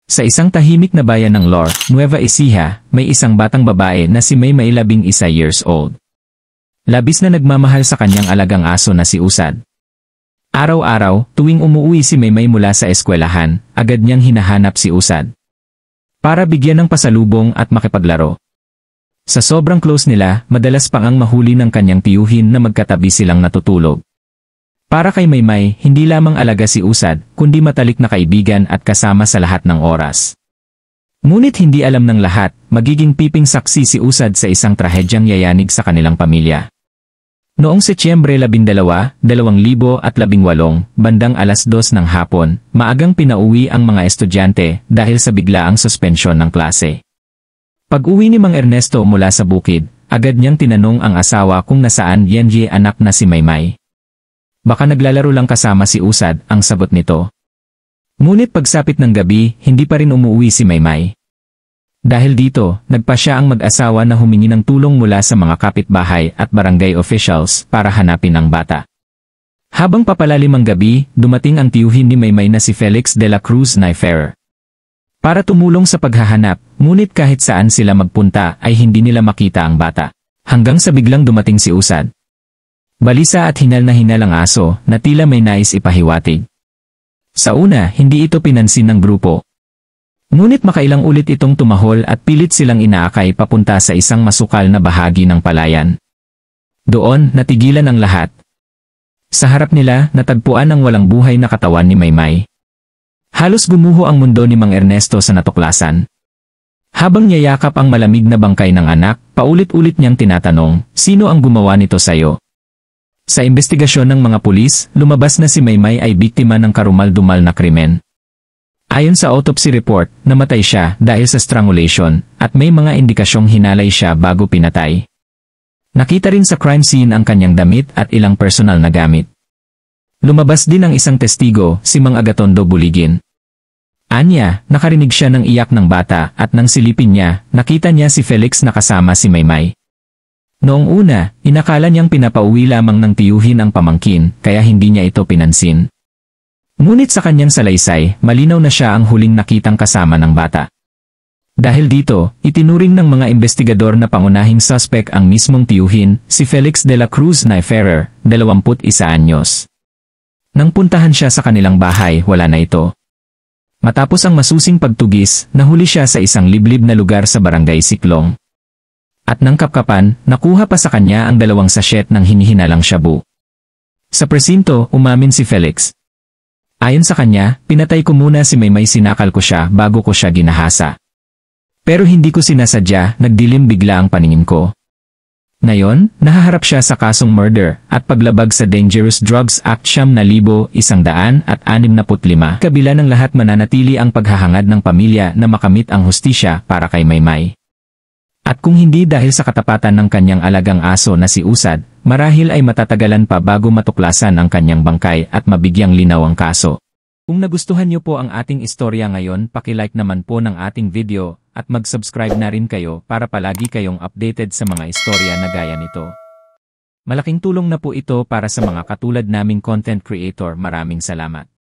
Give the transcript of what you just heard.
Sa isang tahimik na bayan ng Lor, Nueva Ecija, may isang batang babae na si Maymay 11 years old. Labis na nagmamahal sa kanyang alagang aso na si Usad. Araw-araw, tuwing umuwi si Maymay mula sa eskwelahan, agad niyang hinahanap si Usad para bigyan ng pasalubong at makipaglaro. Sa sobrang close nila, madalas pang ang mahuli ng kanyang tiyuhin na magkatabi silang natutulog. Para kay Maymay, hindi lamang alaga si Usad, kundi matalik na kaibigan at kasama sa lahat ng oras. Ngunit hindi alam ng lahat, magiging piping saksi si Usad sa isang trahedyang yayanig sa kanilang pamilya. Noong Setyembre 12, 2018, bandang 2:00 ng hapon, maagang pinauwi ang mga estudyante dahil sa biglaang suspensyon ng klase. Pag-uwi ni Mang Ernesto mula sa bukid, agad niyang tinanong ang asawa kung nasaan Yenji anak na si Maymay. Baka naglalaro lang kasama si Usad, ang sagot nito. Ngunit pagsapit ng gabi, hindi pa rin umuwi si Maymay. Dahil dito, nagpasya ang mag-asawa na humingi ng tulong mula sa mga kapitbahay at barangay officials para hanapin ang bata. Habang papalalim ang gabi, dumating ang tiyuhin ni Maymay na si Felix de la Cruz Naiferrer para tumulong sa paghahanap, ngunit kahit saan sila magpunta ay hindi nila makita ang bata. Hanggang sa biglang dumating si Usad. Balisa at hinal ang aso na tila may nais ipahiwatig. Sa una, hindi ito pinansin ng grupo. Ngunit makailang ulit itong tumahol at pilit silang inaakay papunta sa isang masukal na bahagi ng palayan. Doon, natigilan ang lahat. Sa harap nila, natagpuan ang walang buhay na katawan ni Maymay. Halos gumuho ang mundo ni Mang Ernesto sa natuklasan. Habang niyayakap ang malamig na bangkay ng anak, paulit-ulit niyang tinatanong, sino ang gumawa nito sayo? Sa investigasyon ng mga pulis, lumabas na si Maymay ay biktima ng karumal-dumal na krimen. Ayon sa autopsy report, namatay siya dahil sa strangulation at may mga indikasyong hinalay siya bago pinatay. Nakita rin sa crime scene ang kanyang damit at ilang personal na gamit. Lumabas din ang isang testigo, si Mang Agatondo Buligin. Anya, nakarinig siya ng iyak ng bata at nang silipin niya, nakita niya si Felix na kasama si Maymay. Noong una, inakala niyang pinapauwi lamang ng tiyuhin ang pamangkin, kaya hindi niya ito pinansin. Ngunit sa kanyang salaysay, malinaw na siya ang huling nakitang kasama ng bata. Dahil dito, itinuring ng mga investigador na pangunahing suspect ang mismong tiyuhin, si Felix de la Cruz Naiferrer, 21 anyos. Nang puntahan siya sa kanilang bahay, wala na ito. Matapos ang masusing pagtugis, nahuli siya sa isang liblib na lugar sa barangay Siklong. At nang kapkapan, nakuha pa sa kanya ang 2 sachet ng hinihinalang shabu. Sa presinto, umamin si Felix. Ayon sa kanya, pinatay ko muna si Maymay, sinakal ko siya bago ko siya ginahasa. Pero hindi ko sinasadya, nagdilim bigla ang paningin ko. Ngayon, nahaharap siya sa kasong murder at paglabag sa Dangerous Drugs Act 9,165. Kabila ng lahat, mananatili ang paghahangad ng pamilya na makamit ang hustisya para kay Maymay. At kung hindi dahil sa katapatan ng kanyang alagang aso na si Usad, marahil ay matatagalan pa bago matuklasan ang kanyang bangkay at mabigyang linaw ang kaso. Kung nagustuhan niyo po ang ating istorya ngayon, paki-like naman po ng ating video at mag-subscribe na rin kayo para palagi kayong updated sa mga istorya na gaya nito. Malaking tulong na po ito para sa mga katulad naming content creator. Maraming salamat.